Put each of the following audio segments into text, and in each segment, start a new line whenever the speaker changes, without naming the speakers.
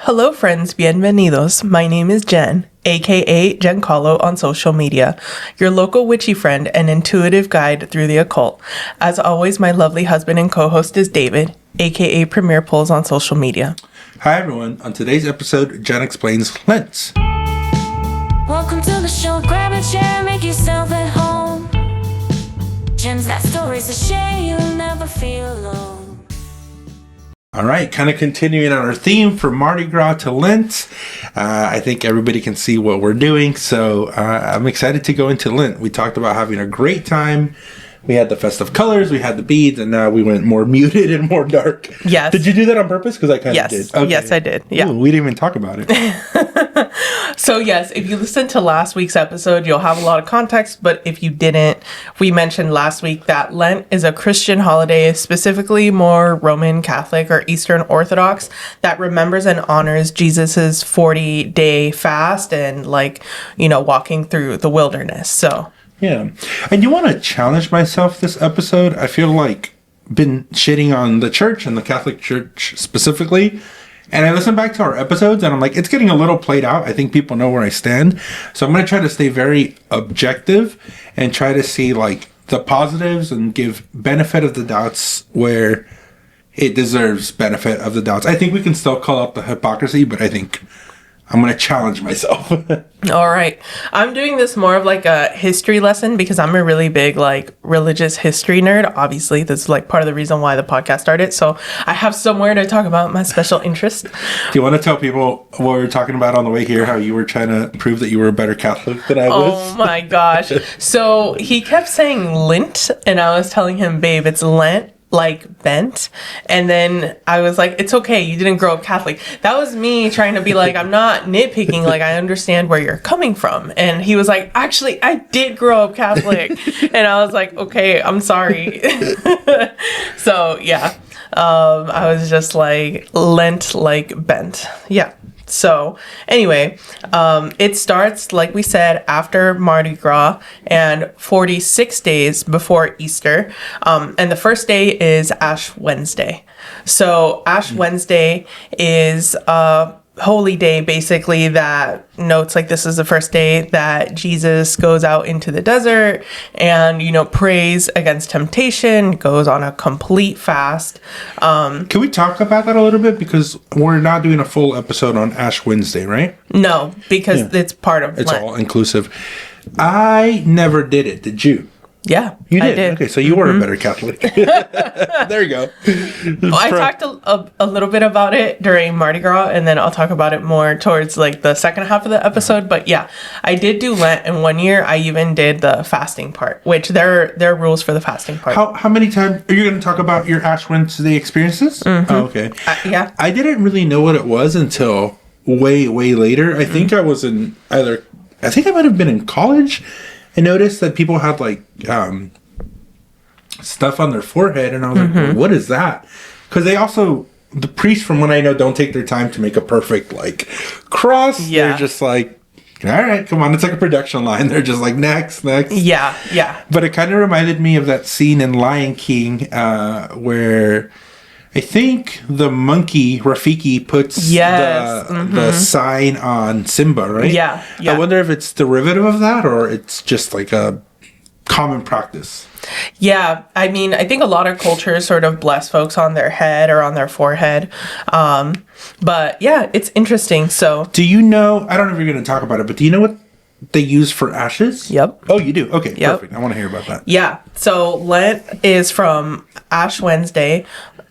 Hello friends, bienvenidos. My name is Jen, aka Jen Colo on social media, your local witchy friend and intuitive guide through the occult. As always, my lovely husband and co-host is David, aka Premier Pulls on social media.
Hi everyone, on today's episode, Jen explains Lent.
Welcome to the show, grab a chair, make yourself at home. Jen's got stories to share, you'll never feel alone.
Alright, kind of continuing on our theme from Mardi Gras to Lent. I think everybody can see what we're doing, so I'm excited to go into Lent. We talked about having a great time. We had the festive colors, we had the beads, and now we went more muted and more dark.
Yes.
Did you do that on purpose? Because I kind of did.
Okay. Yes, I did. Yeah.
Ooh, we didn't even talk about it.
So yes, if you listened to last week's episode, you'll have a lot of context, but if you didn't, we mentioned last week that Lent is a Christian holiday, specifically more Roman Catholic or Eastern Orthodox, that remembers and honors Jesus's 40-day fast and walking through the wilderness. So
yeah. And you want to challenge myself this episode? I feel like been shitting on the church and the Catholic Church specifically. And I listen back to our episodes and I'm like, it's getting a little played out. I think people know where I stand. So I'm going to try to stay very objective and try to see the positives and give benefit of the doubts where it deserves benefit of the doubts. I think we can still call out the hypocrisy, but I think I'm going to challenge myself.
All right. I'm doing this more of a history lesson because I'm a really big religious history nerd. Obviously, this is part of the reason why the podcast started. So I have somewhere to talk about my special interest.
Do you want to tell people what we were talking about on the way here, how you were trying to prove that you were a better Catholic than I was?
Oh my gosh. So he kept saying Lent and I was telling him, babe, it's Lent. Bent, and then I was like, it's okay, you didn't grow up Catholic. That was me trying to be I'm not nitpicking, I understand where you're coming from. And he was like, actually, I did grow up Catholic. And I was like, okay, I'm sorry. So yeah, I was just Lent bent. Yeah. So anyway, it starts, like we said, after Mardi Gras and 46 days before Easter. And the first day is Ash Wednesday. So Ash Wednesday is holy day, basically, that notes this is the first day that Jesus goes out into the desert and prays against temptation, goes on a complete fast.
Can we talk about that a little bit, because we're not doing a full episode on Ash Wednesday, right?
No, because it's part of
it's
Lent.
all inclusive. I never did it. Did you?
Yeah,
you did.
I did.
Okay, so you were a better Catholic. There you go.
Well, I talked a little bit about it during Mardi Gras, and then I'll talk about it more towards the second half of the episode. But yeah, I did do Lent, and one year I even did the fasting part, which there are rules for the fasting part.
How many times are you going to talk about your Ash Wednesday experiences?
Mm-hmm.
Oh, okay.
Yeah.
I didn't really know what it was until way later. I think I was in I might have been in college. I noticed that people had stuff on their forehead, and I was like, what is that? Because the priests, from what I know, don't take their time to make a perfect cross.
Yeah.
They're just all right, come on. It's like a production line. They're just next.
Yeah.
But it kind of reminded me of that scene in Lion King where I think the monkey Rafiki puts the sign on Simba, right?
Yeah.
I wonder if it's derivative of that or it's just a common practice.
Yeah, I mean, I think a lot of cultures sort of bless folks on their head or on their forehead. But yeah, it's interesting. So,
do you know? I don't know if you're going to talk about it, but do you know what they use for ashes?
Yep.
Oh, you do? Okay,
yep.
Perfect. I want to hear about that.
Yeah. So Lent is from Ash Wednesday,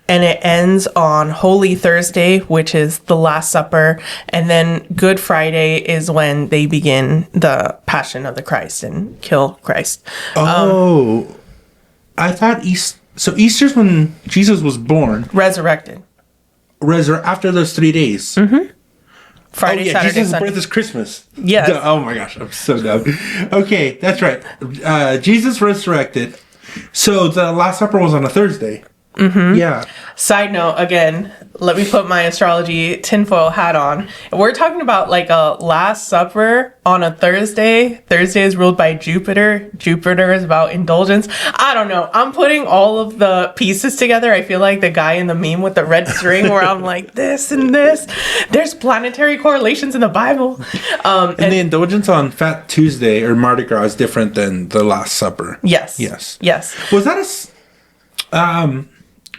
and it ends on Holy Thursday, which is the Last Supper. And then Good Friday is when they begin the Passion of the Christ and kill Christ.
Oh, I thought So Easter's when Jesus was born.
Resurrected.
After those 3 days.
Mm-hmm. Friday, Saturday,
Jesus'
Sunday.
birth is Christmas.
Yes.
Oh my gosh, I'm so dumb. Okay, that's right. Jesus resurrected. So the Last Supper was on a Thursday. Yeah.
Side note, again, let me put my astrology tinfoil hat on. We're talking about like a Last Supper on a Thursday. Thursday is ruled by Jupiter. Jupiter is about indulgence. I don't know. I'm putting all of the pieces together. I feel like the guy in the meme with the red string where I'm like this and this. There's planetary correlations in the Bible.
And the indulgence on Fat Tuesday or Mardi Gras is different than the Last Supper.
Yes.
Yes.
Yes.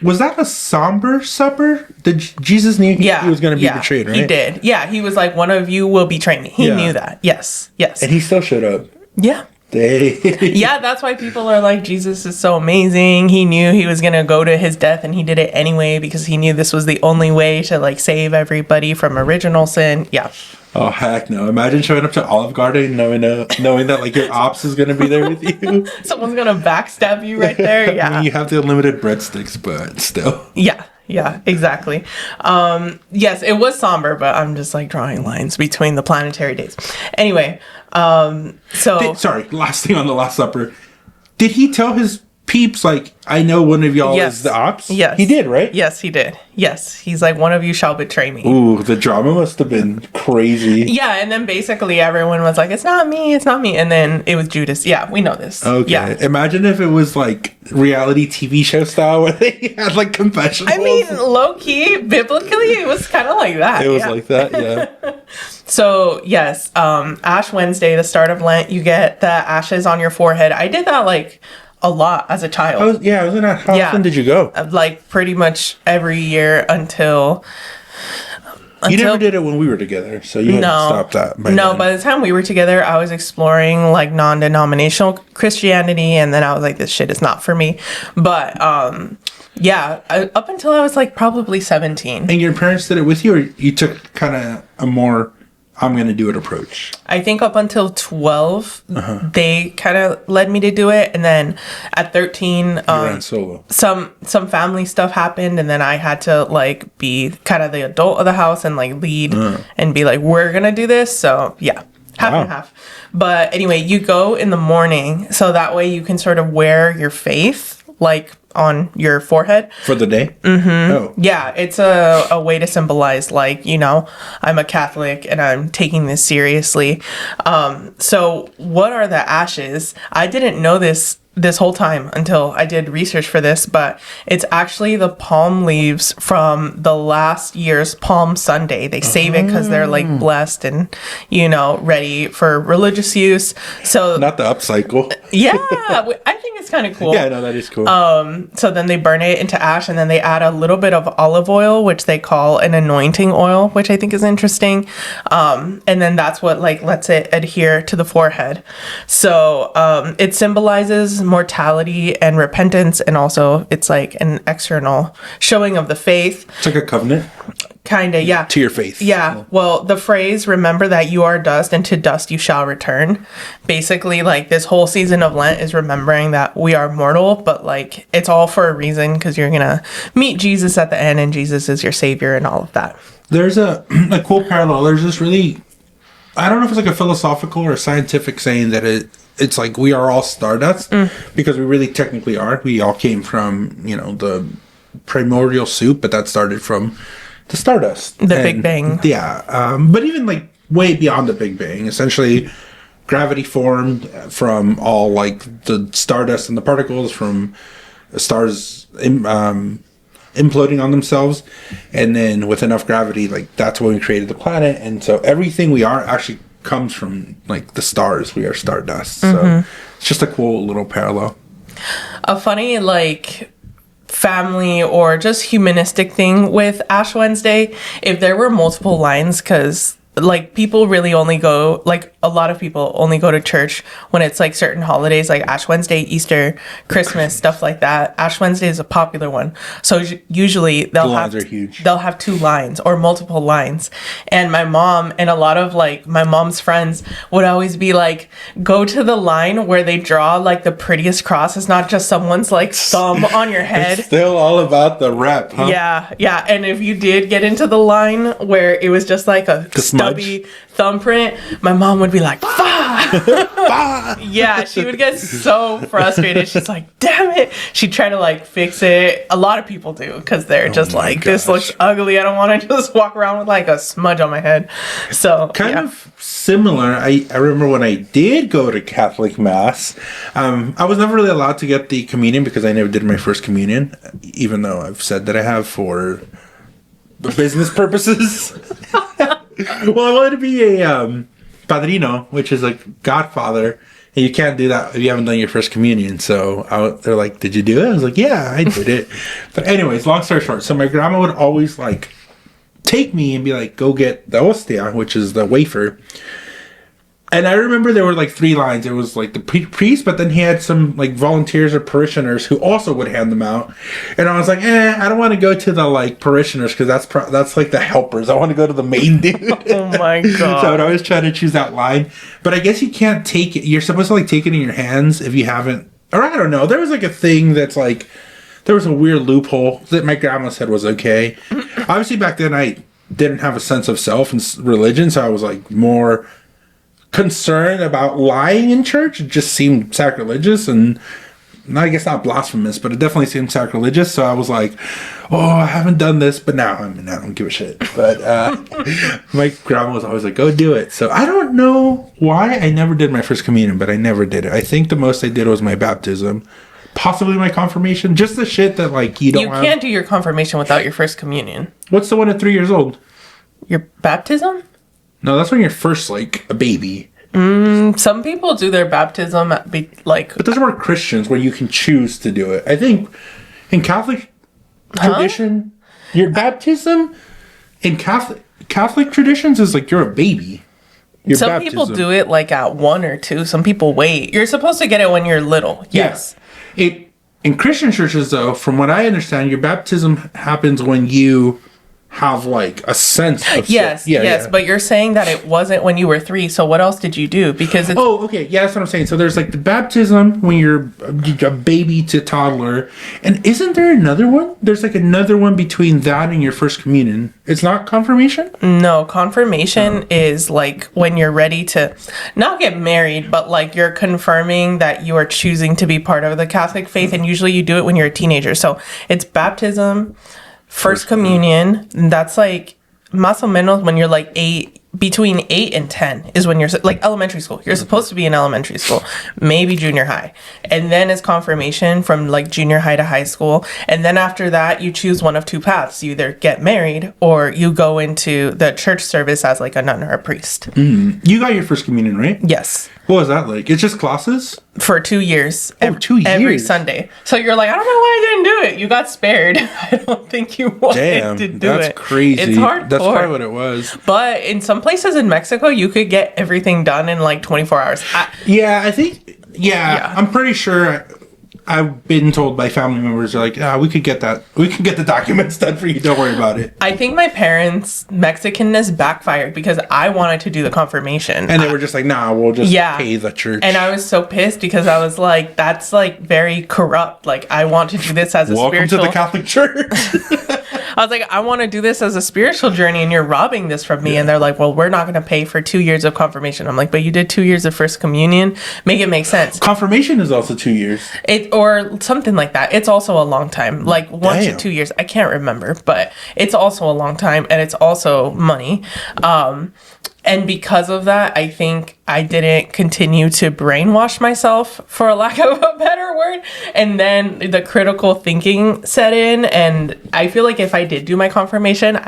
Was that a somber supper? Did Jesus knew he was going to be betrayed, right?
He did. Yeah, he was like, one of you will betray me. He knew that. Yes. Yes.
And he still showed up.
Yeah.
Yeah,
that's why people are like, Jesus is so amazing. He knew he was going to go to his death and he did it anyway because he knew this was the only way to like save everybody from original sin. Yeah.
Oh, heck no. Imagine showing up to Olive Garden knowing that like your ops is going to be there with you.
Someone's going to backstab you right there. Yeah.
I mean, you have the unlimited breadsticks, but still.
Yeah, exactly. Yes, it was somber, but I'm just like drawing lines between the planetary days. Anyway,
sorry, last thing on the Last Supper. Did he tell his peeps, like, I know one of y'all is the ops?
Yes.
He did, right?
Yes, he did. Yes. He's like, one of you shall betray me.
Ooh, the drama must have been crazy.
Yeah, and then basically everyone was like, it's not me. And then it was Judas. Yeah, we know this.
Okay.
Yeah.
Imagine if it was like reality TV show style where they had like confessionals.
I mean, low-key, biblically, it was kind of like that.
It was like that, yeah.
So, yes, Ash Wednesday, the start of Lent, you get the ashes on your forehead. I did that like a lot as a child.
I was in that. How often did you go?
Like pretty much every year until
you never did it when we were together, so you had to stop that. By
the time we were together, I was exploring like non-denominational Christianity, and then I was like, this shit is not for me. But up until I was like probably 17.
And your parents did it with you, or you took kind of a more I'm going to do it approach?
I think up until 12, they kind of led me to do it. And then at 13,
ran solo.
Some family stuff happened. And then I had to like be kind of the adult of the house and like lead and be like, we're going to do this. So yeah, half and half. But anyway, you go in the morning. So that way you can sort of wear your faith like on your forehead
for the day. Oh
yeah, it's a way to symbolize like, you know, I'm a Catholic and I'm taking this seriously. So what are the ashes? I didn't know this whole time until I did research for this, but it's actually the palm leaves from the last year's Palm Sunday. They save it because they're like blessed and, you know, ready for religious use. So
not the upcycle.
Yeah, I think it's kind of cool.
Yeah, no, that is cool.
So then they burn it into ash, and then they add a little bit of olive oil, which they call an anointing oil, which I think is interesting. And then that's what like lets it adhere to the forehead. So it symbolizes mortality and repentance, and also it's like an external showing of the faith.
It's like a covenant.
Kinda, yeah.
To your faith.
Yeah. Well, the phrase, remember that you are dust and to dust you shall return. Basically, like this whole season of Lent is remembering that we are mortal, but like it's all for a reason because you're going to meet Jesus at the end and Jesus is your savior and all of that.
There's a cool parallel. There's this really, I don't know if it's like a philosophical or a scientific saying that it's like we are all stardust because we really technically are. We all came from, you know, the primordial soup, but that started from the stardust.
The Big Bang.
Yeah. But even like way beyond the Big Bang, essentially gravity formed from all like the stardust and the particles from stars imploding on themselves. And then with enough gravity, like that's when we created the planet. And so everything we are actually comes from like the stars. We are stardust. So it's just a cool little parallel.
A funny like family or just humanistic thing with Ash Wednesday, if there were multiple lines, because like people really only go, like a lot of people only go to church when it's like certain holidays like Ash Wednesday, Easter, Christmas, stuff like that. Ash Wednesday is a popular one. So usually they'll have two lines or multiple lines. And my mom and a lot of like my mom's friends would always be like, go to the line where they draw like the prettiest cross. It's not just someone's like thumb on your head.
It's still all about the rep, huh?
Yeah. And if you did get into the line where it was just like a stubby thumbprint, my mom would be be like, "Bah!" Yeah, she would get so frustrated. She's like, "Damn it!" She'd try to like fix it. A lot of people do because they're just like, "This looks ugly. I don't want to just walk around with like a smudge on my head." So
kind of similar. I remember when I did go to Catholic Mass, I was never really allowed to get the communion because I never did my first communion, even though I've said that I have for business purposes. Well, I wanted to be a padrino, which is like godfather, and you can't do that if you haven't done your first communion. So they're like, "Did you do it?" I was like, "Yeah, I did it." But anyways, long story short, so my grandma would always like take me and be like, "Go get the hostia," which is the wafer. And I remember there were like 3 lines. It was like the priest, but then he had some like volunteers or parishioners who also would hand them out. And I was like, I don't want to go to the like parishioners because that's like the helpers. I want to go to the main dude.
Oh my god!
So I would always try to choose that line. But I guess you can't take it. You're supposed to like take it in your hands if you haven't. Or I don't know. There was like a thing that's like there was a weird loophole that my grandma said was okay. Obviously, back then I didn't have a sense of self and religion, so I was like more concerned about lying in church. It just seemed sacrilegious, and I guess not blasphemous, but it definitely seemed sacrilegious. So I was like, "Oh, I haven't done this," but now I don't give a shit. But my grandma was always like, "Go do it." So I don't know why I never did my first communion, but I never did it. I think the most I did was my baptism, possibly my confirmation, just the shit that like you
can't do your confirmation without your first communion.
What's the one at 3 years old?
Your baptism?
No, that's when you're first like a baby.
Some people do their baptism
But those are more Christians where you can choose to do it. I think in Catholic tradition, your baptism in Catholic traditions is like you're a baby.
Some people do it like at 1 or 2. Some people wait. You're supposed to get it when you're little. Yes.
In Christian churches, though, from what I understand, your baptism happens when you have like a sense of
yes. But you're saying that it wasn't when you were 3. So what else did you do? Because it's
okay, yeah, that's what I'm saying. So there's like the baptism when you're a baby to toddler, and isn't there another one? There's like another one between that and your first communion. It's not confirmation?
No, confirmation is like when you're ready to not get married, but like you're confirming that you are choosing to be part of the Catholic faith, and usually you do it when you're a teenager. So it's baptism, First communion, that's like más o menos when you're like 8, between 8 and 10 is when you're like elementary school. You're supposed to be in elementary school, maybe junior high. And then is confirmation from like junior high to high school. And then after that, you choose one of 2 paths. You either get married or you go into the church service as like a nun or a priest.
You got your first communion, right?
Yes.
What was that like? It's just classes?
For 2 years.
2 years?
Every Sunday. So you're like, I don't know why I didn't do it. You got spared. I don't think you wanted to do it.
That's crazy.
It's hard.
That's probably what it was.
But in some places in Mexico, you could get everything done in like 24 hours.
I think, I'm pretty sure I've been told by family members, they're like, we could get that. We can get the documents done for you. Don't worry about it.
I think my parents' Mexicanness backfired because I wanted to do the confirmation.
And they were just like, nah, we'll just pay the church.
And I was so pissed because I was like, that's like very corrupt. Like, I want to do this as a spiritual...
Welcome to the Catholic Church.
I was like, I want to do this as a spiritual journey and you're robbing this from me. Yeah. And they're like, well, we're not going to pay for 2 years of confirmation. I'm like, but you did 2 years of first communion. Make it make sense.
Confirmation is also 2 years.
Or something like that. It's also a long time. Like 1 to 2 years. I can't remember, but it's also a long time and it's also money. And because of that, I think I didn't continue to brainwash myself, for a lack of a better word. And then the critical thinking set in. And I feel like if I did do my confirmation,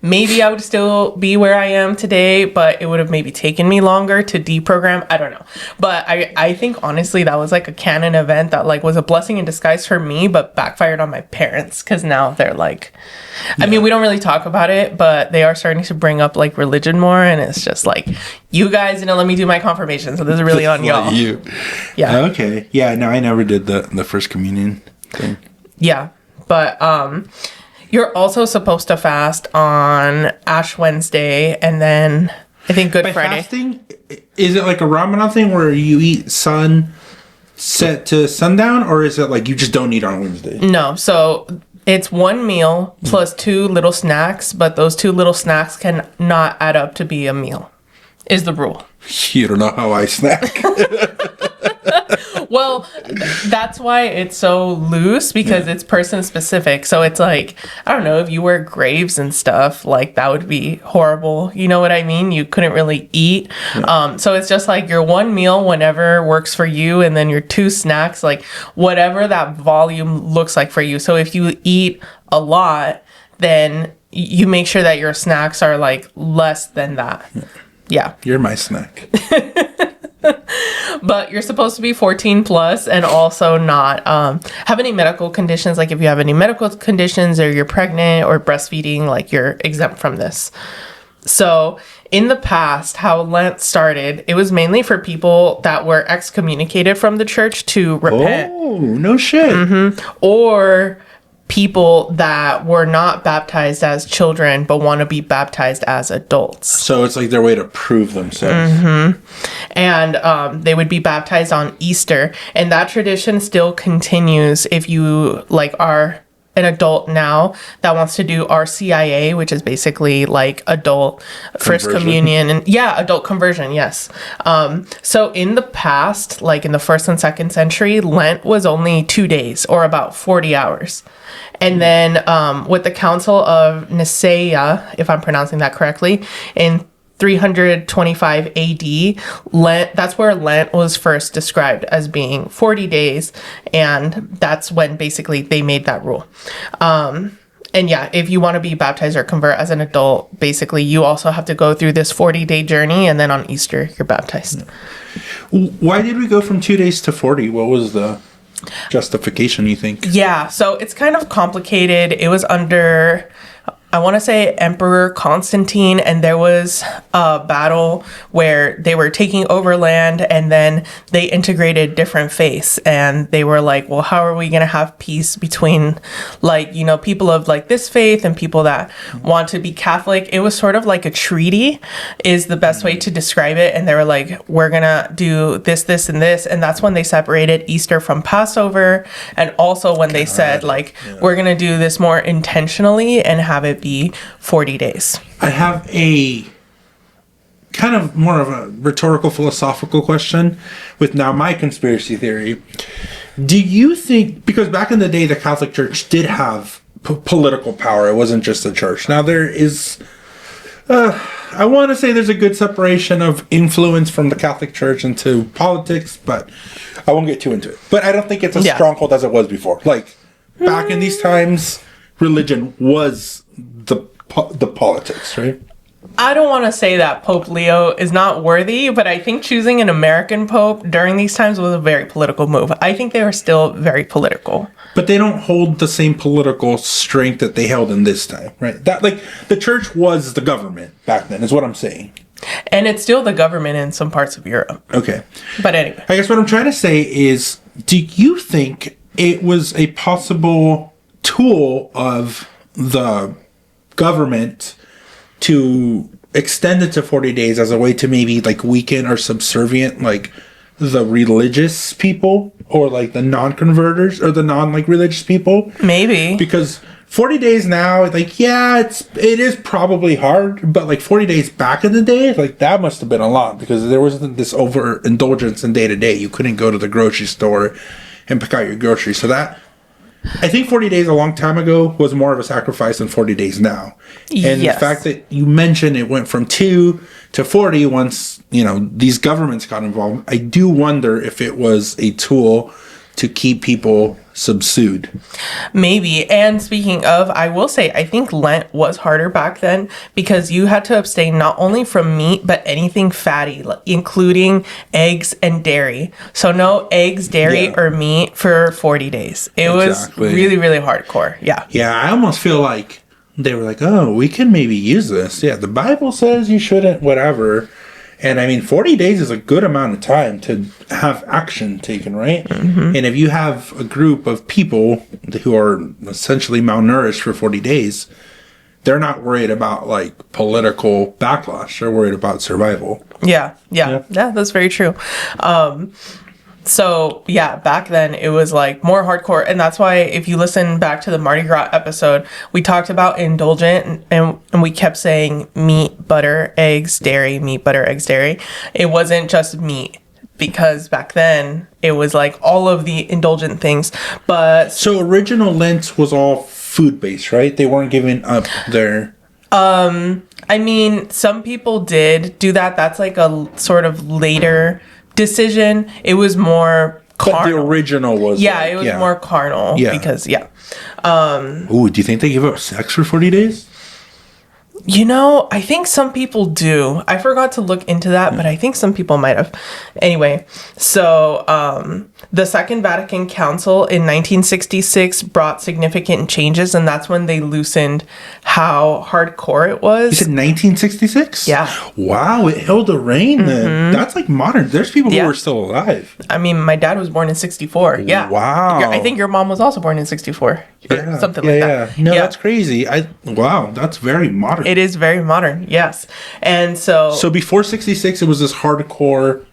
maybe I would still be where I am today, but it would have maybe taken me longer to deprogram. I don't know. But I think, honestly, that was like a canon event that like was a blessing in disguise for me, but backfired on my parents. Because now they're like... I mean, we don't really talk about it, but they are starting to bring up like religion more, and it's just like, you guys didn't let me do my confirmation, so this is really on y'all.
You. Yeah. Okay. Yeah. No, I never did the first communion thing.
Yeah, but you're also supposed to fast on Ash Wednesday, and then I think Good Friday.
Fasting, is it like a Ramadan thing where you eat sun set to sundown, or is it like you just don't eat on Wednesday?
No. So it's one meal plus 2 little snacks, but those 2 little snacks can not add up to be a meal. is the rule.
You don't know how I snack.
Well, that's why it's so loose, because it's person specific. So it's like, I don't know, if you wear graves and stuff, like that would be horrible. You know what I mean? You couldn't really eat. So it's just like your one meal whenever works for you, and then your 2 snacks, like whatever that volume looks like for you. So if you eat a lot, then you make sure that your snacks are like less than that. Yeah.
You're my snack.
But you're supposed to be 14 plus and also not have any medical conditions. Like if you have any medical conditions or you're pregnant or breastfeeding, like you're exempt from this. So in the past, how Lent started, it was mainly for people that were excommunicated from the church to repent.
Oh, no shit.
Or people that were not baptized as children but want to be baptized as adults.
So it's like their way to prove themselves.
And they would be baptized on Easter, and that tradition still continues if you like are an adult now that wants to do RCIA, which is basically like adult first communion, and adult conversion. Yes. So in the past, like in the 1st and 2nd century, Lent was only 2 days or about 40 hours. And then with the Council of Nicaea, if I'm pronouncing that correctly, in 325 AD, Lent, that's where Lent was first described as being 40 days. And that's when basically they made that rule. And if you want to be baptized or convert as an adult, basically you also have to go through this 40-day journey. And then on Easter, you're baptized.
Why did we go from 2 days to 40? What was the justification, you think?
Yeah, so it's kind of complicated. It was under, I want to say, Emperor Constantine, and there was a battle where they were taking over land, and then they integrated different faiths, and they were like, well, how are we going to have peace between, like, you know, people of like this faith and people that want to be Catholic? It was sort of like a treaty is the best way to describe it. And they were like, we're going to do this, this, and this. And that's when they separated Easter from Passover. And also when they said, like, we're going to do this more intentionally and have it be 40 days.
I have a kind of more of a rhetorical philosophical question with now my conspiracy theory. Do you think, because back in the day the Catholic Church did have political power, it wasn't just the church. Now there is I want to say there's a good separation of influence from the Catholic Church into politics, but I won't get too into it. But I don't think it's a stronghold as it was before. Like back in these times, religion was the politics, right?
I don't want to say that Pope Leo is not worthy, but I think choosing an American pope during these times was a very political move. I think they were still very political.
But they don't hold the same political strength that they held in this time, right? That, like, the church was the government back then, is what I'm saying.
And it's still the government in some parts of Europe.
Okay.
But anyway.
I guess what I'm trying to say is, do you think it was a possible tool of the government to extend it to 40 days as a way to maybe like weaken or subservient like the religious people or like the non-converters or the non-like religious people?
Maybe.
Because 40 days now, like, yeah, it is probably hard, but like 40 days back in the day, like that must have been a lot because there wasn't this overindulgence in day to day. You couldn't go to the grocery store and pick out your groceries. So that, I think 40 days a long time ago was more of a sacrifice than 40 days now. And the fact that you mentioned it went from 2 to 40 once, you know, these governments got involved, I do wonder if it was a tool to keep people subsued. Maybe.
And speaking of, I will say, I think Lent was harder back then because you had to abstain not only from meat, but anything fatty, including eggs and dairy. So no eggs, dairy, or meat for 40 days. It was really, really hardcore. Yeah.
Yeah, I almost feel like they were like, oh, we can maybe use this. Yeah, the Bible says you shouldn't, whatever. And I mean, 40 days is a good amount of time to have action taken, right? Mm-hmm. And if you have a group of people who are essentially malnourished for 40 days, they're not worried about like political backlash. They're worried about survival.
Yeah, that's very true. So yeah, back then it was like more hardcore, and that's why if you listen back to the Mardi Gras episode, we talked about indulgent, and we kept saying meat, butter, eggs, dairy, meat, butter, eggs, dairy. It wasn't just meat, because back then it was like all of the indulgent things. But
So original Lent was all food based, right? They weren't giving up their.
I mean, some people did do that. That's like a sort of later decision. It was more
But
carnal.
the original was.
Yeah,
like,
it was more carnal
Yeah.
because
Ooh, do you think they give up sex for 40 days?
you know, I think some people do. I forgot to look into that, but I think some people might have. Anyway, so the Second Vatican Council in 1966 brought significant changes, and that's when they loosened how hardcore it was.
You said 1966?
Yeah.
Wow, it held a reign then. That's like modern. There's people
Yeah.
who are still alive.
I mean, my dad was born in 64. Yeah.
Wow.
I think your mom was also born in 64. Or something like that.
Yeah. No, that's crazy. Wow, that's very modern.
It is very modern, yes. And so...
So before 66, it was this hardcore,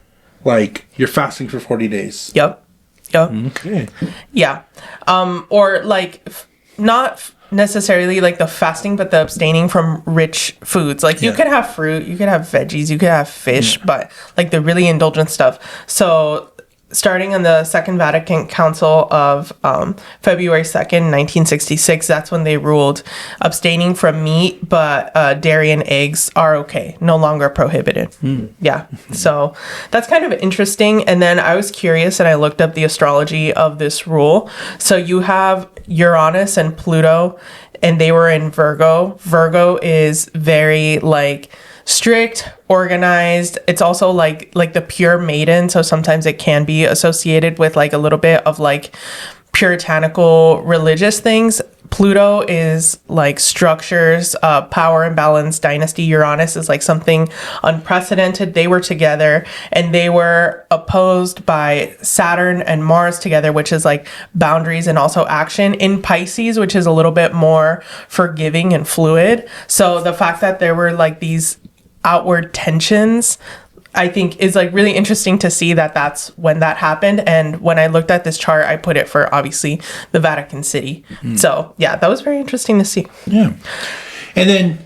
like, you're fasting for 40 days.
Yep.
Okay.
Yeah. Or like, not necessarily like the fasting, but the abstaining from rich foods. Like you could have fruit, you could have veggies, you could have fish, but like the really indulgent stuff. So starting in the Second Vatican Council of February 2nd, 1966, that's when they ruled abstaining from meat, but dairy and eggs are okay, no longer prohibited. Yeah. So that's kind of interesting. And then I was curious and I looked up the astrology of this rule. So you have Uranus and Pluto, and they were in Virgo. Virgo is very like strict, organized. It's also like the pure maiden, so sometimes it can be associated with like a little bit of like puritanical religious things. Pluto is like structures, power and balance, dynasty. Uranus is like something unprecedented. They were together, and they were opposed by Saturn and Mars together, which is like boundaries and also action, in Pisces, which is a little bit more forgiving and fluid. So the fact that there were like these outward tensions, I think is like really interesting to see that that's when that happened. And when I looked at this chart, I put it for obviously the Vatican City. So yeah, that was very interesting to see.
Yeah. And then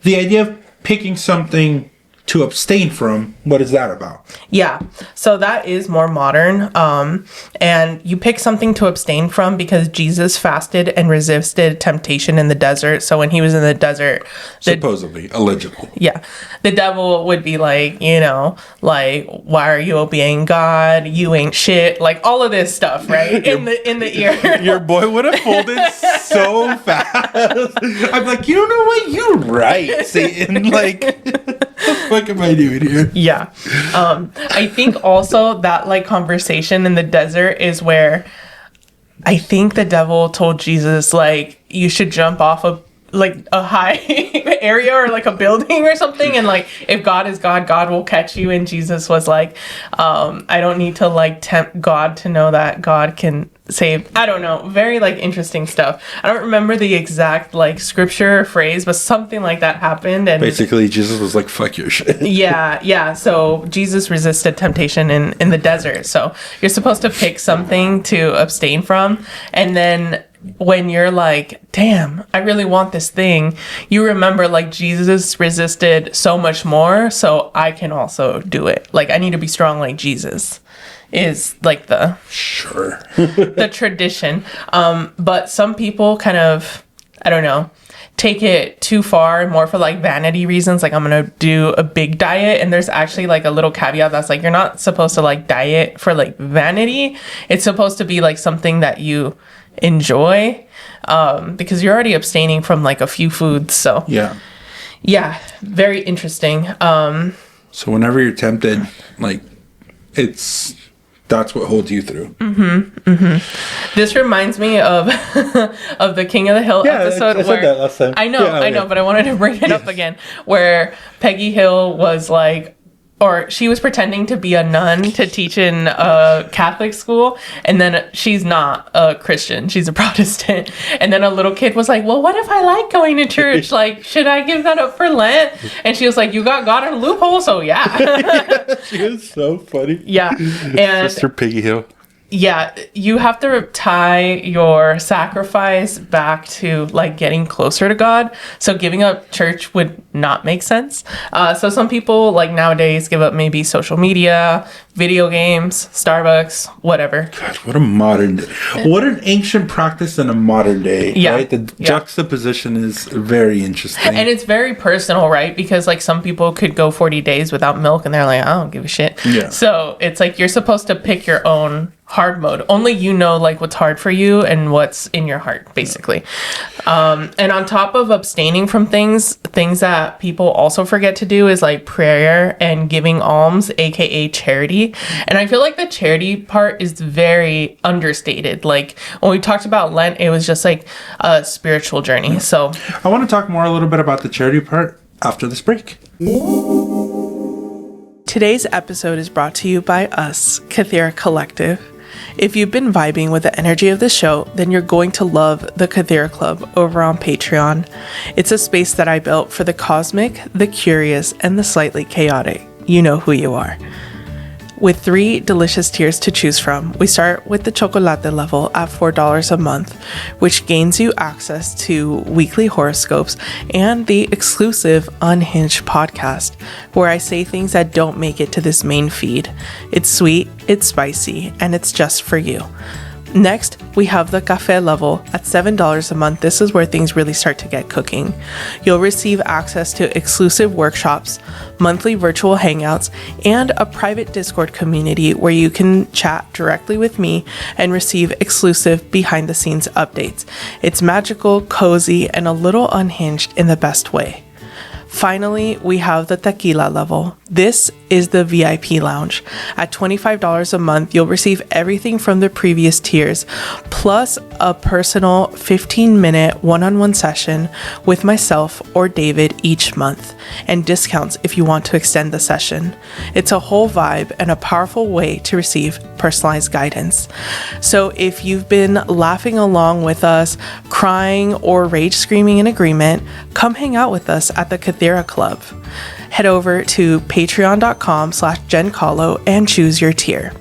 the idea of picking something to abstain from, what is that about?
Yeah, so that is more modern. And you pick something to abstain from because Jesus fasted and resisted temptation in the desert. So when he was in the desert,
Supposedly, allegedly.
yeah, the devil would be like, you know, like, why are you obeying God? You ain't shit. Like all of this stuff, right? In the ear.
Your boy would have folded so fast. I'm like, you don't know what you're right, Satan. Like, what am I doing here?
Yeah. I think also that like conversation in the desert is where I think the devil told Jesus like you should jump off of like a high area or like a building or something, and like if God is God, God will catch you. And Jesus was like, I don't need to like tempt God to know that God can save. I don't know, very like interesting stuff. I don't remember the exact like scripture or phrase, but something like that happened. And
Basically, Jesus was like, fuck your shit.
yeah. So Jesus resisted temptation in the desert. So you're supposed to pick something to abstain from, and then when you're like, damn, I really want this thing, you remember like Jesus resisted so much more, so I can also do it. Like I need to be strong like Jesus is like the
Sure.
the tradition. But some people kind of, I don't know, take it too far, more for like vanity reasons. Like I'm gonna do a big diet, and there's actually like a little caveat that's like you're not supposed to like diet for like vanity. It's supposed to be like something that you enjoy, because you're already abstaining from like a few foods. So yeah, very interesting.
So whenever you're tempted, like, that's what holds you through.
This reminds me of of the King of the Hill episode.
I said that last time.
I know, but I wanted to bring it up again. Where Peggy Hill was like or she was pretending to be a nun to teach in a Catholic school, and then she's not a Christian, she's a Protestant. And then a little kid was like, well, what if I like going to church? Like, should I give that up for Lent? And she was like, you got God in a loophole, so yeah.
Yeah, she is so funny.
Yeah. And
Sister Piggy Hill.
yeah, you have to tie your sacrifice back to like getting closer to God. So giving up church would not make sense. So some people like nowadays give up maybe social media, video games, Starbucks, whatever.
God, what a modern day. What an ancient practice in a modern day.
Yeah.
Right? The juxtaposition is very interesting.
And it's very personal, right? Because like some people could go 40 days without milk and they're like, I don't give a shit.
Yeah.
So it's like you're supposed to pick your own hard mode. Only you know like what's hard for you and what's in your heart, basically. And on top of abstaining from things that people also forget to do is like prayer and giving alms, aka charity. And I feel like the charity part is very understated. Like when we talked about Lent, it was just like a spiritual journey. So
I want to talk more a little bit about the charity part after this break.
today's episode is brought to you by us, Kythera Collective. If you've been vibing with the energy of the show, then you're going to love the Kythera Club over on Patreon. It's a space that I built for the cosmic, the curious, and the slightly chaotic. You know who you are. With 3 delicious tiers to choose from, we start with the chocolate level at $4 a month, which gains you access to weekly horoscopes and the exclusive Unhinged podcast, where I say things that don't make it to this main feed. It's sweet, it's spicy, and it's just for you. Next, we have the cafe level at $7 a month. This is where things really start to get cooking. You'll receive access to exclusive workshops, monthly virtual hangouts, and a private Discord community where you can chat directly with me and receive exclusive behind the scenes updates. It's magical, cozy, and a little unhinged in the best way. Finally, we have the tequila level. This is the VIP lounge. At $25 a month, you'll receive everything from the previous tiers, plus a personal 15-minute one-on-one session with myself or David each month, and discounts if you want to extend the session. It's a whole vibe and a powerful way to receive personalized guidance. So if you've been laughing along with us, crying or rage screaming in agreement, come hang out with us at the Kythera Club. Head over to patreon.com/JenCalo and choose your tier.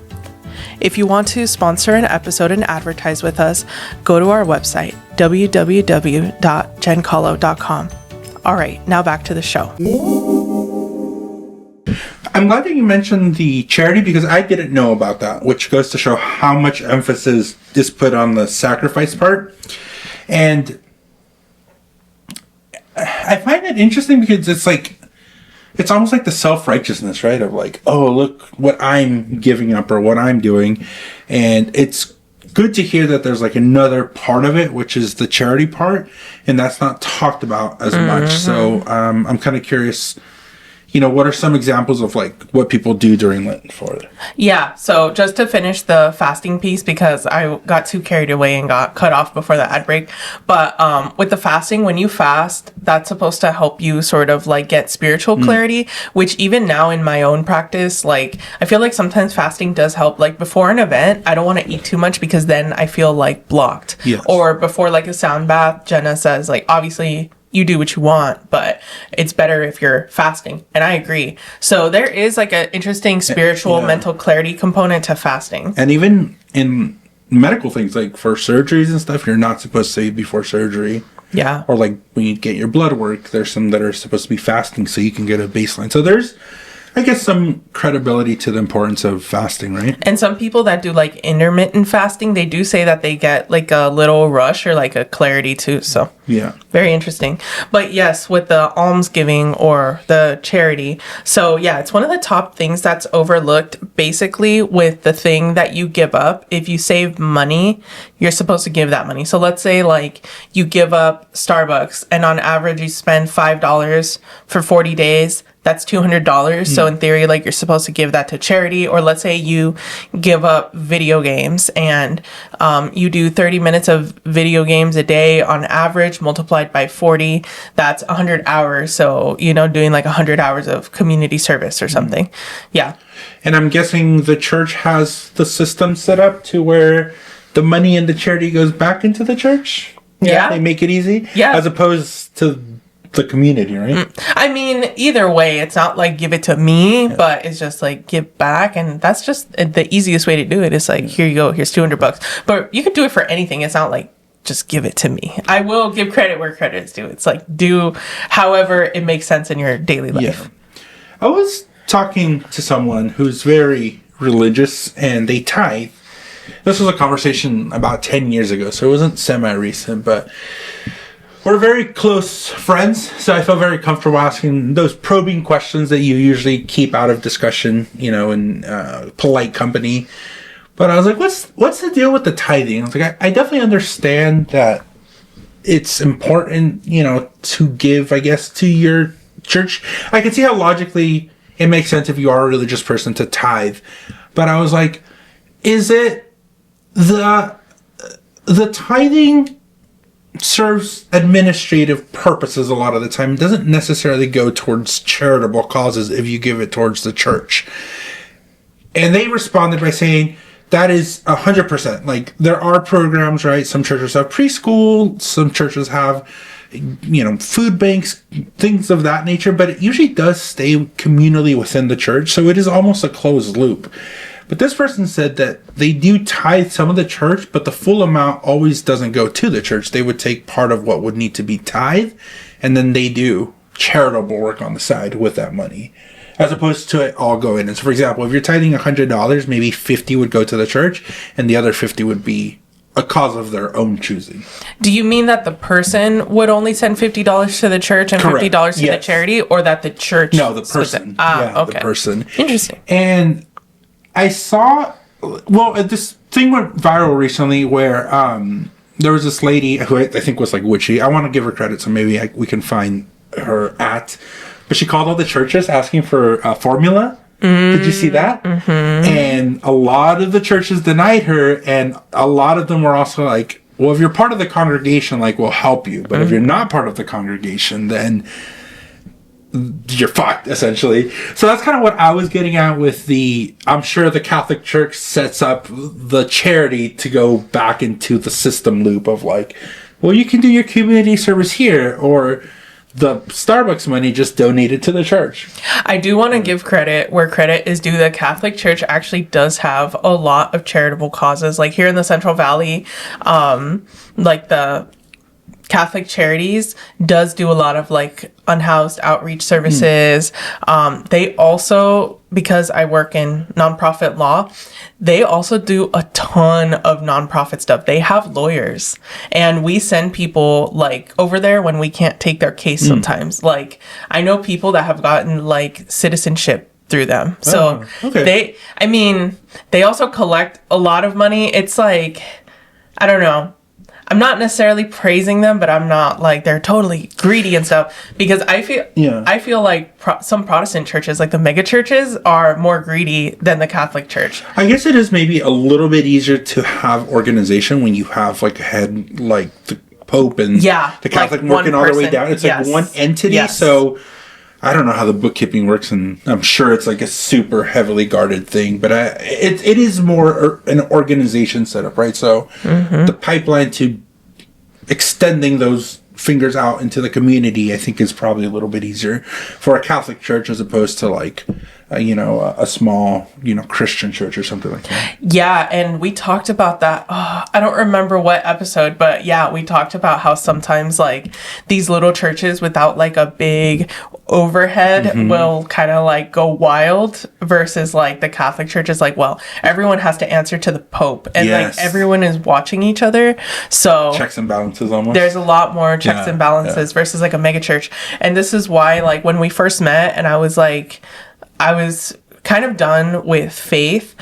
If you want to sponsor an episode and advertise with us, go to our website, www.jencalo.com. All right, now back to the show.
I'm glad that you mentioned the charity because I didn't know about that, which goes to show how much emphasis is put on the sacrifice part. And I find it interesting because it's like, it's almost like the self-righteousness, right? Of like, oh, look what I'm giving up or what I'm doing. And it's good to hear that there's like another part of it, which is the charity part. And that's not talked about as much. So I'm kind of curious, you know, what are some examples of like what people do during Lent for it?
Yeah, so just to finish the fasting piece, because I got too carried away and got cut off before the ad break. But with the fasting, when you fast, that's supposed to help you sort of like get spiritual clarity, which even now in my own practice, like I feel like sometimes fasting does help. Like before an event, I don't want to eat too much because then I feel like blocked.
Yes.
Or before like a sound bath, Jenna says like, obviously you do what you want, but it's better if you're fasting. And I agree. So there is like an interesting spiritual mental clarity component to fasting.
And even in medical things, like for surgeries and stuff, you're not supposed to eat before surgery.
Yeah.
Or like when you get your blood work, there's some that are supposed to be fasting so you can get a baseline. So there's, I guess, some credibility to the importance of fasting, right?
And some people that do like intermittent fasting, they do say that they get like a little rush or like a clarity too. So
Yeah.
very interesting. But yes, with the almsgiving or the charity. So yeah, it's one of the top things that's overlooked. Basically, with the thing that you give up, if you save money, you're supposed to give that money. So let's say like you give up Starbucks and on average you spend $5 for 40 days. That's $200. So in theory, like you're supposed to give that to charity. Or let's say you give up video games and you do 30 minutes of video games a day on average. which multiplied by 40, that's 100 hours. So, doing like 100 hours of community service or something. Yeah.
And I'm guessing the church has the system set up to where the money in the charity goes back into the church.
Yeah.
They make it easy.
Yeah.
As opposed to the community, right?
I mean, either way, it's not like give it to me, but it's just like give back. And that's just the easiest way to do it. It's like, here you go, here's $200. But you could do it for anything. It's not like, just give it to me. I will give credit where credit is due. It's like, do however it makes sense in your daily life.
Yeah. I was talking to someone who's very religious and they tithe. This was a conversation about 10 years ago, so it wasn't semi-recent, but we're very close friends, so I felt very comfortable asking those probing questions that you usually keep out of discussion, in polite company. But I was like, what's the deal with the tithing? I was like, I definitely understand that it's important, to give, I guess, to your church. I can see how logically it makes sense if you are a religious person to tithe. But I was like, is it the tithing serves administrative purposes a lot of the time. It doesn't necessarily go towards charitable causes if you give it towards the church. And they responded by saying that is 100%. Like, there are programs, right? Some churches have preschool, some churches have, food banks, things of that nature, but it usually does stay communally within the church. So it is almost a closed loop. But this person said that they do tithe some of the church, but the full amount always doesn't go to the church. They would take part of what would need to be tithe, and then they do charitable work on the side with that money, as opposed to it all going in. So, for example, if you're tithing $100, maybe 50 would go to the church, and the other 50 would be a cause of their own choosing.
Do you mean that the person would only send $50 to the church and
Correct.
$50 to the
Yes.
charity, or that the church?
No, the person.
Okay.
The person.
Interesting.
And I saw, this thing went viral recently where there was this lady who I think was like witchy. I want to give her credit, so maybe we can find her at. But she called all the churches asking for a formula. Did you see that? Mm-hmm. And a lot of the churches denied her, and a lot of them were also like, well, if you're part of the congregation, like, we'll help you. But if you're not part of the congregation, then you're fucked, essentially. So that's kind of what I was getting at with I'm sure the Catholic Church sets up the charity to go back into the system loop of like, well, you can do your community service here, or the Starbucks money just donated to the church.
I do want to give credit where credit is due. The Catholic Church actually does have a lot of charitable causes. Like here in the Central Valley, like the Catholic Charities does do a lot of like unhoused outreach services. They also, because I work in nonprofit law, they also do a ton of nonprofit stuff. They have lawyers, and we send people like over there when we can't take their case sometimes. Like, I know people that have gotten like citizenship through them. So
okay.
they also collect a lot of money. It's like, I don't know. I'm not necessarily praising them, but I'm not like they're totally greedy and stuff, because I feel like some Protestant churches, like the mega churches, are more greedy than the Catholic Church.
I guess it is maybe a little bit easier to have organization when you have like a head like the Pope and the Catholic
like
working all the way
person.
down. It's like one entity.
Yes.
So I don't know how the bookkeeping works, and I'm sure it's like a super heavily guarded thing, but it is more an organization setup, right? So the pipeline to extending those fingers out into the community, I think, is probably a little bit easier for a Catholic church as opposed to like a small Christian church or something like that.
Yeah, and we talked about that. I don't remember what episode, but yeah, we talked about how sometimes like these little churches without like a big overhead will kind of like go wild, versus like the Catholic Church is like, well, everyone has to answer to the Pope, and like everyone is watching each other, so
checks and balances almost.
There's a lot more checks and balances versus like a mega church. And this is why, like, when we first met and I was kind of done with faith,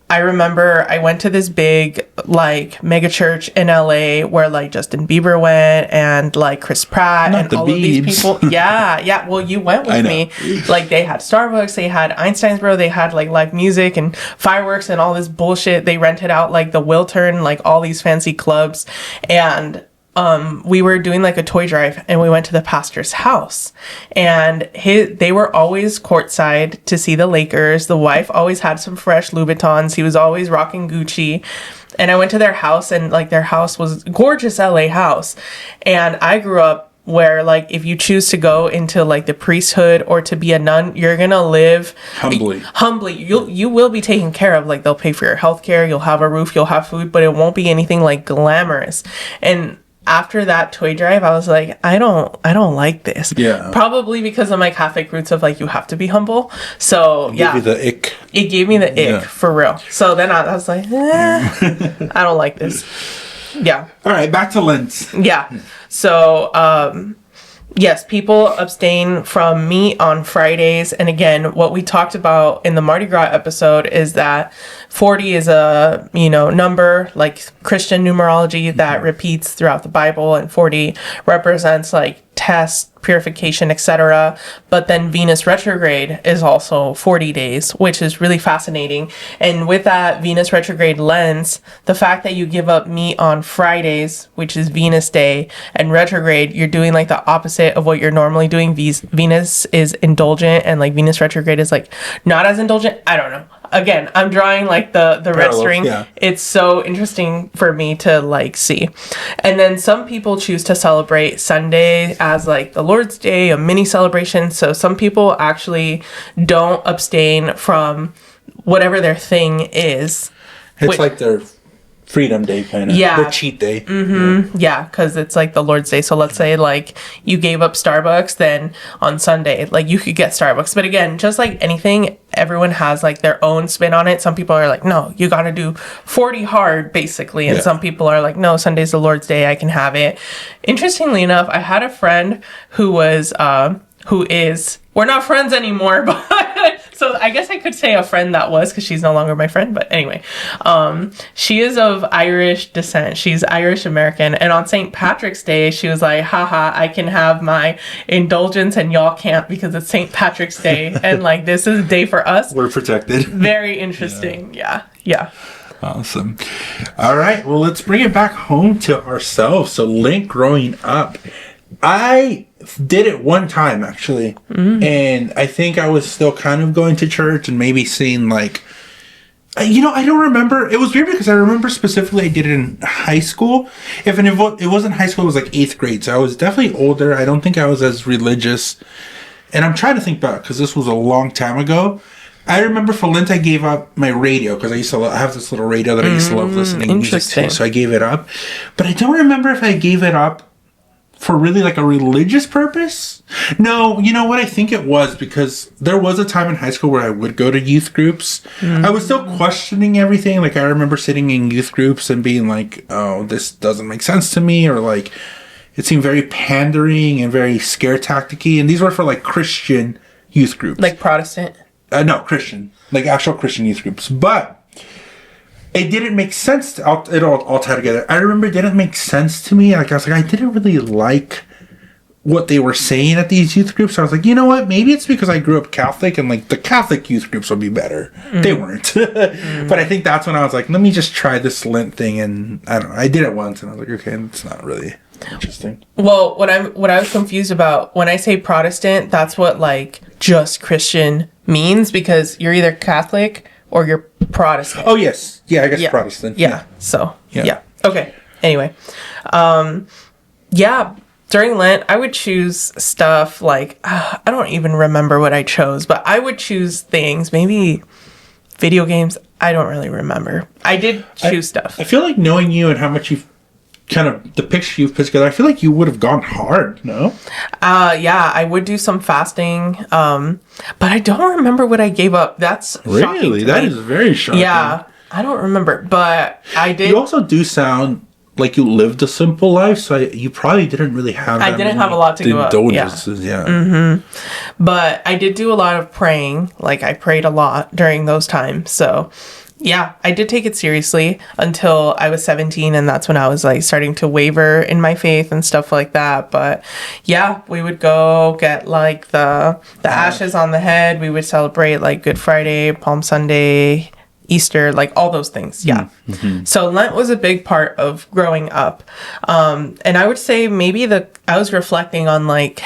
I remember I went to this big like mega church in LA where like Justin Bieber went and like Chris Pratt and all of these people. Yeah. Well, you went with me. Like, they had Starbucks, they had Einstein's Bro, they had like live music and fireworks and all this bullshit. They rented out like the Wiltern, like all these fancy clubs. And we were doing like a toy drive, and we went to the pastor's house, and they were always courtside to see the Lakers. The wife always had some fresh Louboutins. He was always rocking Gucci. And I went to their house, and like their house was gorgeous LA house. And I grew up where like if you choose to go into like the priesthood or to be a nun, you're gonna live humbly. You will be taken care of. Like they'll pay for your health care, you'll have a roof, you'll have food, but it won't be anything like glamorous. And after that toy drive, I was like, I don't like this.
Yeah.
Probably because of my Catholic roots of like, you have to be humble. So
Give you the ick.
It gave me the ick for real. So then I was like, I don't like this. Yeah.
All right, back to Lent.
Yeah. So, yes, people abstain from meat on Fridays. And again, what we talked about in the Mardi Gras episode is that 40 is a, number like Christian numerology that repeats throughout the Bible, and 40 represents like test, purification, etc. But then Venus retrograde is also 40 days, which is really fascinating. And with that Venus retrograde lens, the fact that you give up meat on Fridays, which is Venus day, and retrograde, you're doing like the opposite of what you're normally doing. Venus is indulgent, and like Venus retrograde is like not as indulgent. I don't know. Again, I'm drawing like the red string. Yeah. It's so interesting for me to like see. And then some people choose to celebrate Sunday as like the Lord's Day, a mini celebration. So some people actually don't abstain from whatever their thing is.
It's like their Freedom Day kind of.
Yeah.
Their cheat day.
Mm-hmm. Yeah, because it's like the Lord's Day. So let's say like you gave up Starbucks, then on Sunday, like you could get Starbucks. But again, just like anything, everyone has like their own spin on it. Some people are like, no, you got to do 40 hard basically. And some people are like, no, Sunday's the Lord's Day. I can have it. Interestingly enough, I had a friend who is, we're not friends anymore, but so I guess I could say a friend that was, because she's no longer my friend. But anyway, she is of Irish descent. She's Irish American. And on St. Patrick's Day, she was like, haha, I can have my indulgence and y'all can't because it's St. Patrick's Day. And like, this is a day for us.
We're protected.
Very interesting. Yeah.
Awesome. All right. Well, let's bring it back home to ourselves. So Lent growing up, I did it one time actually, and I think I was still kind of going to church and maybe seeing like, I don't remember. It was weird because I remember specifically I did it in high school. If it wasn't high school, it was like 8th grade, so I was definitely older. I don't think I was as religious, and I'm trying to think back because this was a long time ago. I remember for Lent I gave up my radio because I have this little radio that I used to love listening to music to, so I gave it up. But I don't remember if I gave it up for really like a religious purpose. No, you know what? I think it was because there was a time in high school where I would go to youth groups. I was still questioning everything. Like I remember sitting in youth groups and being like, oh, this doesn't make sense to me, or like it seemed very pandering and very scare tacticy. And these were for like Christian youth groups.
Like Protestant?
No, Christian. Like actual Christian youth groups. But it didn't make sense. It all tied together. I remember it didn't make sense to me. Like I was like, I didn't really like what they were saying at these youth groups. I was like, you know what? Maybe it's because I grew up Catholic and like the Catholic youth groups would be better. They weren't. But I think that's when I was like, let me just try this Lent thing. And I don't know. I did it once and I was like, okay, it's not really interesting.
Well, what I was confused about when I say Protestant, that's what like just Christian means, because you're either Catholic or you're Protestant.
Oh, yes. Yeah, I guess Protestant.
Yeah. So, yeah. Okay. Anyway. During Lent, I would choose stuff like, I don't even remember what I chose, but I would choose things, maybe video games. I don't really remember. I did choose stuff.
I feel like knowing you and how much you've kind of, the picture you've put together, I feel like you would have gone hard, no?
Yeah, I would do some fasting, but I don't remember what I gave up. That's
really? That is very shocking.
Yeah, I don't remember, but I did.
You also do sound like you lived a simple life, so you probably didn't really have that.
I didn't have a lot to give up.
Yeah.
But I did do a lot of praying. Like, I prayed a lot during those times, so yeah, I did take it seriously until I was 17, and that's when I was like starting to waver in my faith and stuff like that. But yeah, we would go get like the ashes on the head. We would celebrate like Good Friday, Palm Sunday, Easter, like all those things. Yeah. So Lent was a big part of growing up. And I would say maybe I was reflecting on like,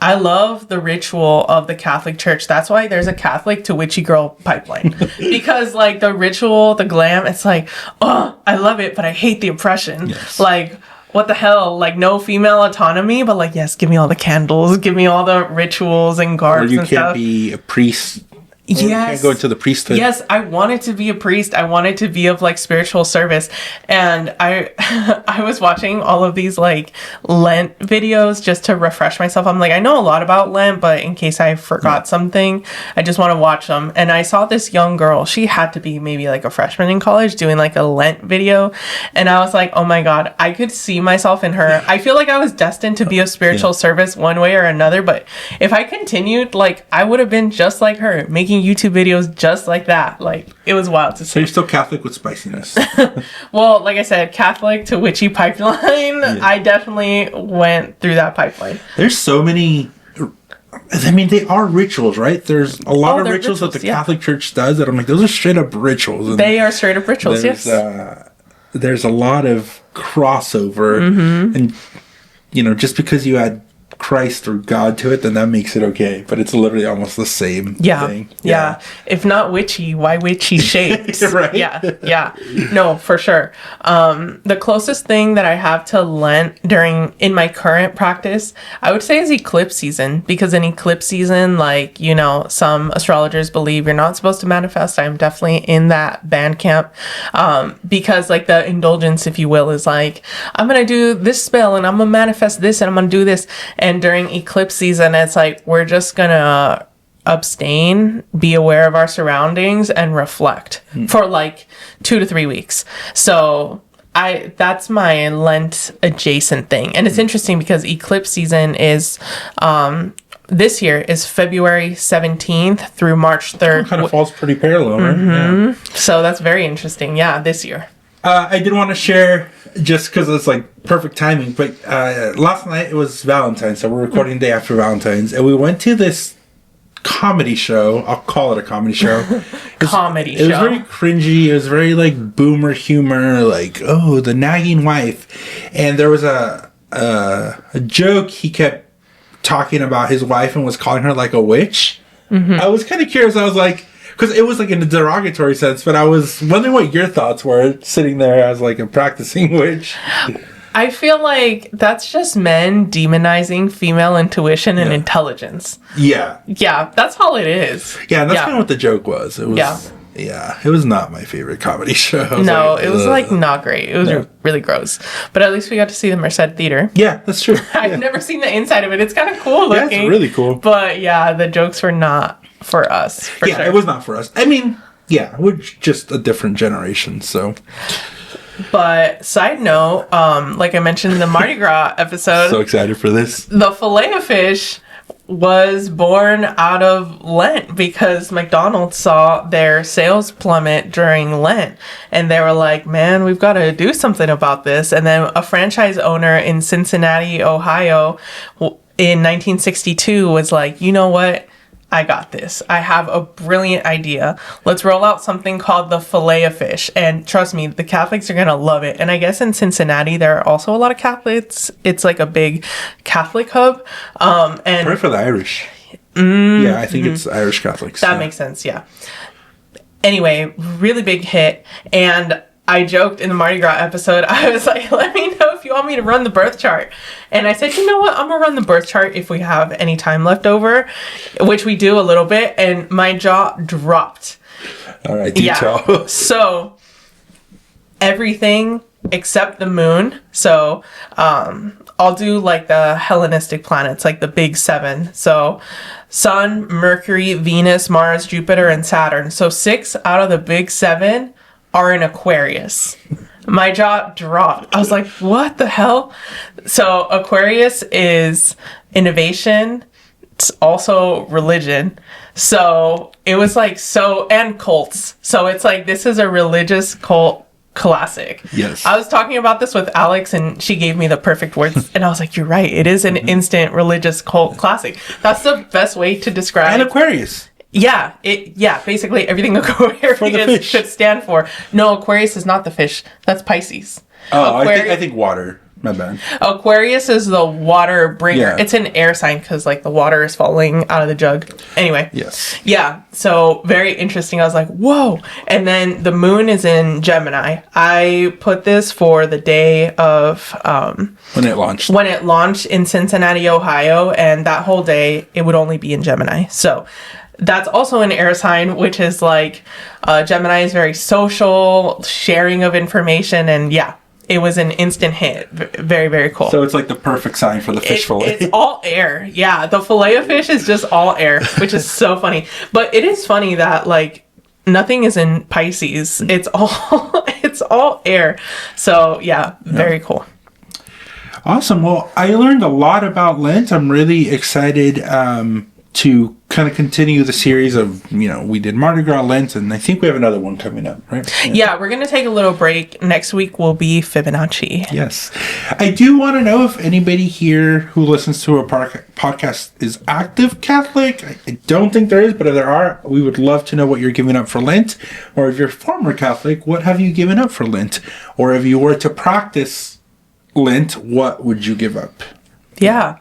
I love the ritual of the Catholic Church. That's why there's a Catholic to witchy girl pipeline. Because like the ritual, the glam, it's like, oh, I love it, but I hate the oppression.
Yes.
Like, what the hell? Like, no female autonomy, but like, yes, give me all the candles, give me all the rituals and
Or
garbs
you
and
can't
stuff.
be a priest. Or you can't go into the priesthood.
Yes, I wanted to be a priest. I wanted to be of like spiritual service. And I I was watching all of these like Lent videos just to refresh myself. I'm like, I know a lot about Lent, but in case I forgot something, I just want to watch them. And I saw this young girl. She had to be maybe like a freshman in college doing like a Lent video. And I was like, oh my God, I could see myself in her. I feel like I was destined to be of spiritual service one way or another. But if I continued, like I would have been just like her, making YouTube videos just like that. Like it was wild to
So
see.
you're still Catholic with spiciness.
Well, like I said, Catholic to witchy pipeline. I definitely went through that pipeline.
There's so many. I mean, they are rituals, right? There's a lot of
they're
rituals that the
rituals, yeah.
Catholic Church does that I'm like, those are straight up rituals. And
They are straight up rituals,
there's,
yes.
There's a lot of crossover, and just because you add Christ or God to it, then that makes it okay. But it's literally almost the same thing.
Yeah. If not witchy, why witchy shaped?
Right?
Yeah. No, for sure. The closest thing that I have to Lent in my current practice, I would say is eclipse season. Because in eclipse season, like, some astrologers believe you're not supposed to manifest. I'm definitely in that band camp. Because like the indulgence, if you will, is like, I'm going to do this spell and I'm going to manifest this and I'm going to do this. And during eclipse season, it's like, we're just going to abstain, be aware of our surroundings, and reflect for like 2 to 3 weeks. So that's my Lent adjacent thing. And it's interesting because eclipse season is, this year is February 17th through March 3rd.
Kind of falls pretty parallel, right? Yeah.
So that's very interesting. Yeah, this year.
I did want to share, just because it's like perfect timing, but last night it was Valentine's, so we're recording the day after Valentine's, and we went to this comedy show. I'll call it a comedy show. It was very cringy. It was very like boomer humor, like, oh, the nagging wife. And there was a joke. He kept talking about his wife and was calling her like a witch. I was kind of curious. I was like, because it was like in a derogatory sense, but I was wondering what your thoughts were sitting there as like a practicing witch.
I feel like that's just men demonizing female intuition and intelligence.
Yeah.
Yeah, that's all it is.
Yeah, and that's kind of what the joke was. It was, it was not my favorite comedy show.
It was like not great. It was really gross. But at least we got to see the Merced Theater.
Yeah, that's true.
I've never seen the inside of it. It's kind of cool looking.
Yeah, it's really cool.
But yeah, the jokes were not for us. For sure.
It was not for us. I mean, we're just a different generation, so.
But side note, like I mentioned in the Mardi Gras episode,
So excited for this.
the Filet-O-Fish was born out of Lent because McDonald's saw their sales plummet during Lent, and they were like, man, we've got to do something about this. And then a franchise owner in Cincinnati, Ohio in 1962 was like, you know what? I got this. I have a brilliant idea. Let's roll out something called the Filet-O-Fish. And trust me, the Catholics are going to love it. And I guess in Cincinnati, there are also a lot of Catholics. It's like a big Catholic hub. And
Pray for the Irish. Yeah, I think it's Irish Catholics.
that makes sense, yeah. Anyway, really big hit. And I joked in the Mardi Gras episode, I was like, let me know if you want me to run the birth chart. And I said, you know what? I'm going to run the birth chart if we have any time left over, which we do a little bit. And my jaw dropped.
All right, detail.
So everything except the moon. So I'll do like the Hellenistic planets, like the big 7. So Sun, Mercury, Venus, Mars, Jupiter, and Saturn. So 6 out of the big 7 are in Aquarius. My jaw dropped. I was like, what the hell? So Aquarius is innovation. It's also religion. So it was like, and cults. So it's like, this is a religious cult classic.
Yes.
I was talking about this with Alex and she gave me the perfect words. And I was like, you're right. It is an instant religious cult classic. That's the best way to describe.
And Aquarius.
Basically everything Aquarius could stand for. No, Aquarius is not the fish. That's Pisces.
Oh, I think water. My bad.
Aquarius is the water bringer.
Yeah.
It's an air sign because like the water is falling out of the jug. Anyway.
Yes.
Yeah. So very interesting. I was like, whoa. And then the moon is in Gemini. I put this for the day of
when it launched.
When it launched in Cincinnati, Ohio, and that whole day it would only be in Gemini. So that's also an air sign, which is like Gemini is very social, sharing of information, and yeah. It was an instant hit. Very, very cool.
So it's like the perfect sign for the fish fillet.
It's all air. Yeah, the fillet of fish is just all air, which is so funny. But it is funny that like nothing is in Pisces. It's all air. So yeah, very cool.
Awesome. Well, I learned a lot about Lent. I'm really excited to kind of continue the series of, we did Mardi Gras, Lent, and I think we have another one coming up, right?
Yeah, we're going to take a little break. Next week will be Fibonacci.
Yes. I do want to know if anybody here who listens to a podcast is active Catholic. I don't think there is, but if there are, we would love to know what you're giving up for Lent. Or if you're former Catholic, what have you given up for Lent? Or if you were to practice Lent, what would you give up?
Yeah.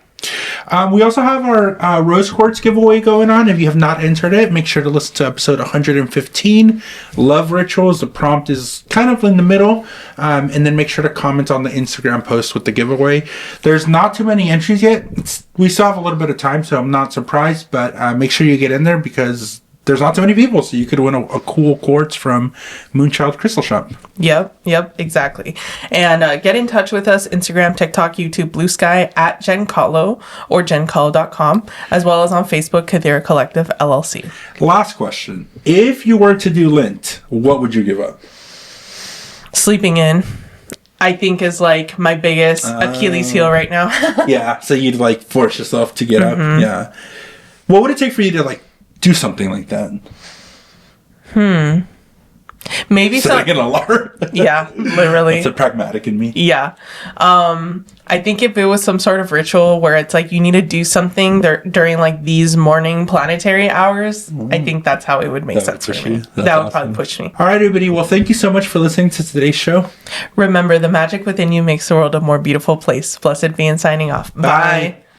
We also have our Rose Quartz giveaway going on. If you have not entered it, make sure to listen to episode 115, Love Rituals. The prompt is kind of in the middle. And then make sure to comment on the Instagram post with the giveaway. There's not too many entries yet. We still have a little bit of time, so I'm not surprised. But make sure you get in there because there's not too many people, so you could win a cool quartz from Moonchild Crystal Shop. Yep,
exactly. And get in touch with us, Instagram, TikTok, YouTube, Blue Sky, at GenColo or GenColo.com, as well as on Facebook, Kythera Collective LLC.
Last question. If you were to do Lent, what would you give up?
Sleeping in, I think, is like my biggest Achilles heel right now.
Yeah, so you'd like force yourself to get up. Yeah. What would it take for you to like do something like that?
Maybe
setting an alarm.
Yeah, literally.
That's a pragmatic in me.
Yeah. I think if it was some sort of ritual where it's like you need to do something during like these morning planetary hours, I think that's how it would make sense for me. That would probably push me.
All right, everybody. Well, thank you so much for listening to today's show.
Remember, the magic within you makes the world a more beautiful place. Blessed be, and signing off. Bye.